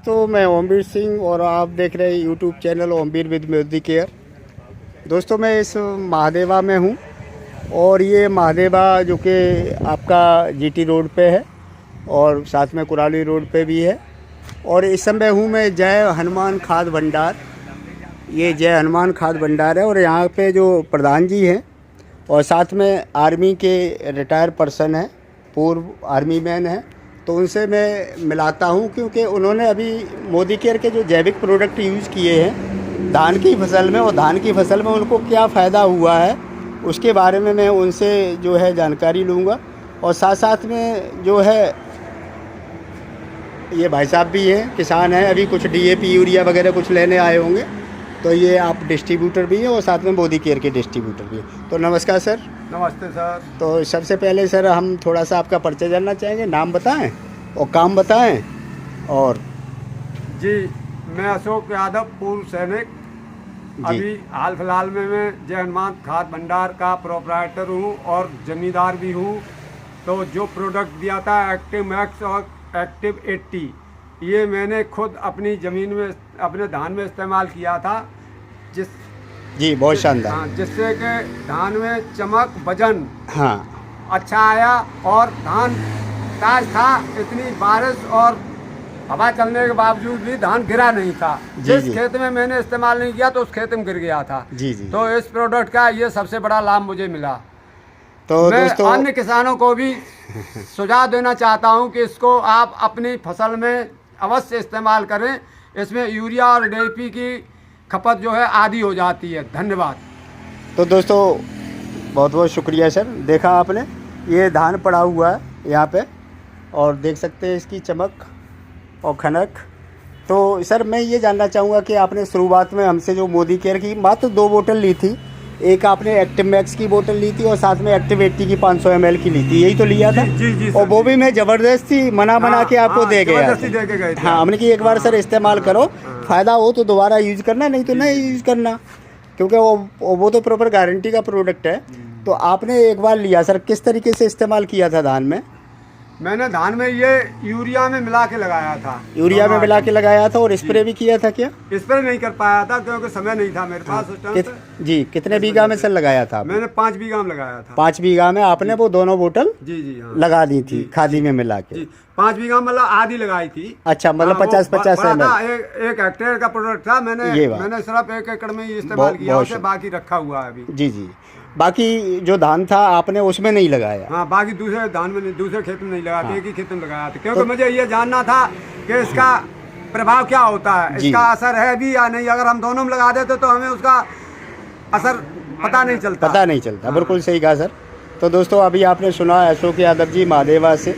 दोस्तों मैं ओमवीर सिंह और आप देख रहे हैं YouTube channel Omveer with Modi care. दोस्तों मैं इस महादेवा में हूँ और ये महादेवा जो कि आपका जीटी रोड पे है और साथ में कुराली रोड पे भी है। और इस समय हूँ मैं जय हनुमान खाद भंडार। ये जय हनुमान खाद भंडार है और यहाँ पे जो प्रधान जी हैं और साथ में आर्मी के रिटायर पर्सन हैं, पूर्व आर्मी मैन हैं, तो उनसे मैं मिलाता हूँ क्योंकि उन्होंने अभी मोदी केयर के जो जैविक प्रोडक्ट यूज़ किए हैं धान की फसल में, और धान की फसल में उनको क्या फ़ायदा हुआ है उसके बारे में मैं उनसे जो है जानकारी लूँगा। और साथ साथ में जो है ये भाई साहब भी हैं, किसान हैं, अभी कुछ डीएपी यूरिया वगैरह कुछ लेने आए होंगे, तो ये आप डिस्ट्रीब्यूटर भी हैं और साथ में मोदी केयर के डिस्ट्रीब्यूटर भी हैं। तो नमस्कार सर। नमस्ते सर। तो सबसे पहले सर हम थोड़ा सा आपका परिचय जानना चाहेंगे, नाम बताएं और काम बताएं। और जी मैं अशोक यादव, पूर्व सैनिक, अभी हाल फिलहाल में मैं जय हनुमान खाद भंडार का प्रोप्राइटर हूँ और जमींदार भी हूँ। तो जो प्रोडक्ट दिया था एक्टिव मैक्स और एक्टिव 80, ये मैंने खुद अपनी ज़मीन में अपने धान में इस्तेमाल किया था, जी बहुत शानदार। हाँ, जिससे कि धान में चमक, वजन हाँ अच्छा आया और धान ताज था। इतनी बारिश और हवा चलने के बावजूद भी धान गिरा नहीं था। जिस खेत में मैंने इस्तेमाल नहीं किया तो उस खेत में गिर गया था। जी। तो इस प्रोडक्ट का ये सबसे बड़ा लाभ मुझे मिला। तो मैं दोस्तों अन्य किसानों को भी सुझाव देना चाहता हूं कि इसको आप अपनी फसल में अवश्य इस्तेमाल करें। इसमें यूरिया और डीएपी की खपत जो है आधी हो जाती है। धन्यवाद। तो दोस्तों बहुत बहुत शुक्रिया सर। देखा आपने, ये धान पड़ा हुआ है यहाँ पे और देख सकते हैं इसकी चमक और खनक। तो सर मैं ये जानना चाहूँगा कि आपने शुरुआत में हमसे जो मोदी केयर की मात्र 2 बोतल ली थी, एक आपने एक्टिव मैक्स की बोतल ली थी और साथ में एक्टिव 80 की 500 ml की ली थी, यही तो लिया था? जी और वो भी मैं ज़बरदस्ती मना के आपको दे गया था। हाँ, हमने कि एक बार सर इस्तेमाल करो, फ़ायदा हो तो दोबारा यूज़ करना, नहीं तो नहीं यूज़ करना, क्योंकि वो तो प्रॉपर गारंटी का प्रोडक्ट है। तो आपने एक बार लिया सर, किस तरीके से इस्तेमाल किया था धान में? मैंने धान में ये यूरिया में मिला के लगाया था। यूरिया में मिला के लगाया था और स्प्रे भी किया था क्या? स्प्रे नहीं कर पाया था क्योंकि समय नहीं था मेरे पास उस टाइम पे। जी, कितने बीघा में सर लगाया था? मैंने 5 बीघा में लगाया था। 5 बीघा में आपने वो दोनों बोतल जी हाँ लगा दी थी खादी में मिला के? 5 बीघा मतलब आधी लगाई थी। अच्छा, मतलब 50-50 ml एक हेक्टेयर का प्रोडक्ट था। मैंने सिर्फ 1 एकड़ में ही इस्तेमाल किया, उसे बाकी रखा हुआ है अभी। जी। बाकी जो धान था आपने उसमें नहीं लगाया? हाँ, बाकी दूसरे धान में दूसरे खेत में नहीं लगाया था। एक ही खेत में लगाया था क्योंकि मुझे ये जानना था कि इसका प्रभाव क्या होता है, इसका असर है भी या नहीं। अगर हम दोनों में लगा देते तो हमें उसका असर पता नहीं चलता। बिल्कुल सही कहा सर। तो दोस्तों अभी आपने सुना अशोक यादव जी महादेवा से,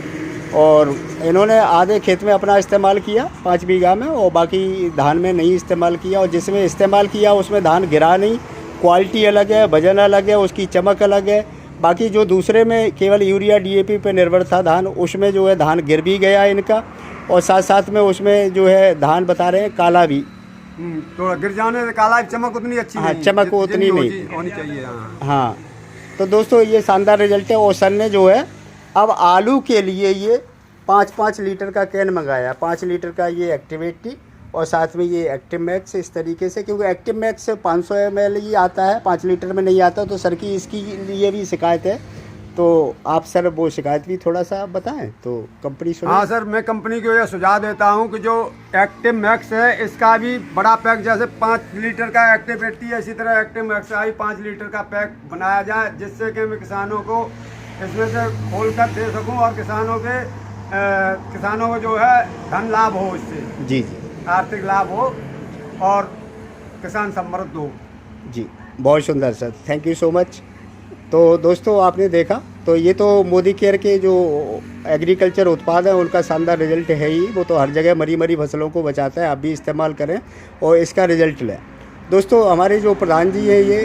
और इन्होंने आधे खेत में अपना इस्तेमाल किया 5 बीघा में और बाकी धान में नहीं इस्तेमाल किया। और जिसमें इस्तेमाल किया उसमें धान गिरा नहीं, क्वालिटी अलग है, वजन अलग है, उसकी चमक अलग है। बाकी जो दूसरे में केवल यूरिया डीएपी पे निर्भर था धान, उसमें जो है धान गिर भी गया इनका, और साथ साथ में उसमें जो है धान बता रहे हैं काला भी, तो गिर जाने से काला, चमक उतनी अच्छी हाँ, चमक उतनी नहीं होनी चाहिए। हाँ, तो दोस्तों ये शानदार रिजल्ट है। और सर ने जो है अब आलू के लिए ये 5-5 लीटर का कैन मंगाया, 5 लीटर का ये एक्टिव 80 और साथ में ये एक्टिव मैक्स, इस तरीके से, क्योंकि एक्टिव मैक्स 500 ml ही आता है, 5 लीटर में नहीं आता। तो सर की इसकी लिए भी शिकायत है, तो आप सर वो शिकायत भी थोड़ा सा बताएं तो कंपनी सुने। हाँ सर, मैं कंपनी को यह सुझाव देता हूँ कि जो एक्टिव मैक्स है इसका भी बड़ा पैक, जैसे 5 लीटर का एक्टिव 80 है, इसी तरह एक्टिव मैक्स का भी 5 लीटर का पैक बनाया जाए, जिससे कि मैं किसानों को इसमें से खोल कर दे सकूँ और किसानों को जो है धन लाभ हो, इससे जी आर्थिक लाभ हो और किसान समृद्ध हो। जी, बहुत सुंदर sir, thank you so much. तो दोस्तों आपने देखा, तो ये तो मोदी केयर के जो एग्रीकल्चर उत्पाद हैं उनका शानदार रिजल्ट है ही। वो तो हर जगह मरी फसलों को बचाता है, आप भी इस्तेमाल करें और इसका रिजल्ट लें। दोस्तों हमारे जो प्रधान जी हैं ये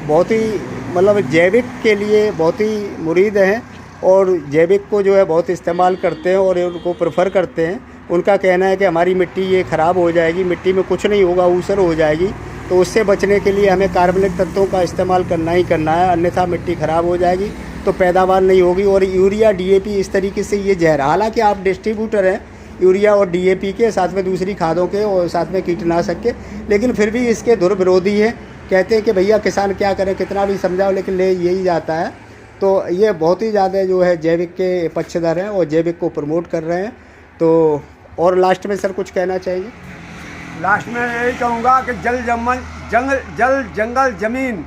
बहुत ही मतलब जैविक के लिए बहुत ही मुरीद हैं और जैविक को जो है बहुत इस्तेमाल करते हैं और उनको प्रेफर करते हैं। उनका कहना है कि हमारी मिट्टी ये ख़राब हो जाएगी, मिट्टी में कुछ नहीं होगा, ऊसर हो जाएगी, तो उससे बचने के लिए हमें कार्बनिक तत्वों का इस्तेमाल करना ही करना है, अन्यथा मिट्टी ख़राब हो जाएगी तो पैदावार नहीं होगी। और यूरिया डीएपी इस तरीके से ये जहर, हालांकि आप डिस्ट्रीब्यूटर हैं यूरिया और DAP के, साथ में दूसरी खादों के और साथ में कीटनाशक के, लेकिन फिर भी इसके दुर्विरोधी हैं। कहते हैं कि भैया किसान क्या करे, कितना भी समझाओ लेकिन ले यही जाता है। तो ये बहुत ही ज़्यादा जो है जैविक के पक्षधर हैं और जैविक को प्रमोट कर रहे हैं। तो और लास्ट में सर कुछ कहना चाहिए? लास्ट में यही कहूँगा कि जल जंगल ज़मीन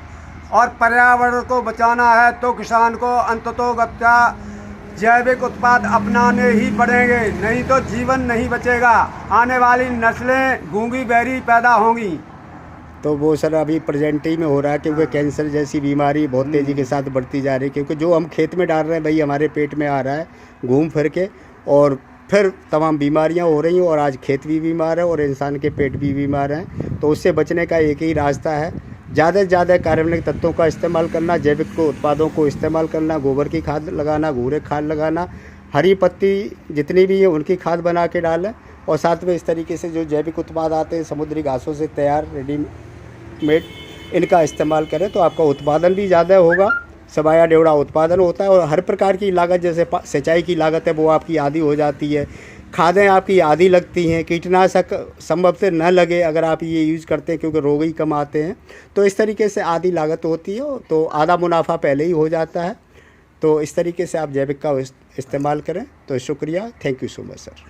और पर्यावरण को बचाना है तो किसान को अंततोगत्या जैविक उत्पाद अपनाने ही पड़ेंगे, नहीं तो जीवन नहीं बचेगा। आने वाली नस्लें गूंगी बहरी पैदा होंगी। तो वो सर अभी प्रेजेंट ही में हो रहा है, क्योंकि कैंसर जैसी बीमारी बहुत तेज़ी के साथ बढ़ती जा रही है, क्योंकि जो हम खेत में डाल रहे हैं भाई हमारे पेट में आ रहा है घूम फिर के, और फिर तमाम बीमारियां हो रही हैं, और आज खेत भी बीमार है और इंसान के पेट भी बीमार हैं। तो उससे बचने का एक ही रास्ता है, ज़्यादा से ज़्यादा कार्बनिक तत्वों का इस्तेमाल करना, जैविक को उत्पादों को इस्तेमाल करना, गोबर की खाद लगाना, घूरे खाद लगाना, हरी पत्ती जितनी भी है उनकी खाद बना के डालें, और साथ में इस तरीके से जो जैविक उत्पाद आते हैं समुद्री घासों से तैयार रेडीमेड, इनका इस्तेमाल करें तो आपका उत्पादन भी ज़्यादा होगा। सबाया डेवड़ा उत्पादन होता है, और हर प्रकार की लागत, जैसे सिंचाई की लागत है वो आपकी आधी हो जाती है, खादें आपकी आधी लगती हैं, कीटनाशक संभव से न लगे अगर आप ये यूज़ करते हैं क्योंकि रोग ही कम आते हैं। तो इस तरीके से आधी लागत होती है, तो आधा मुनाफा पहले ही हो जाता है। तो इस तरीके से आप जैविक का इस्तेमाल करें। तो शुक्रिया, thank you so much sir.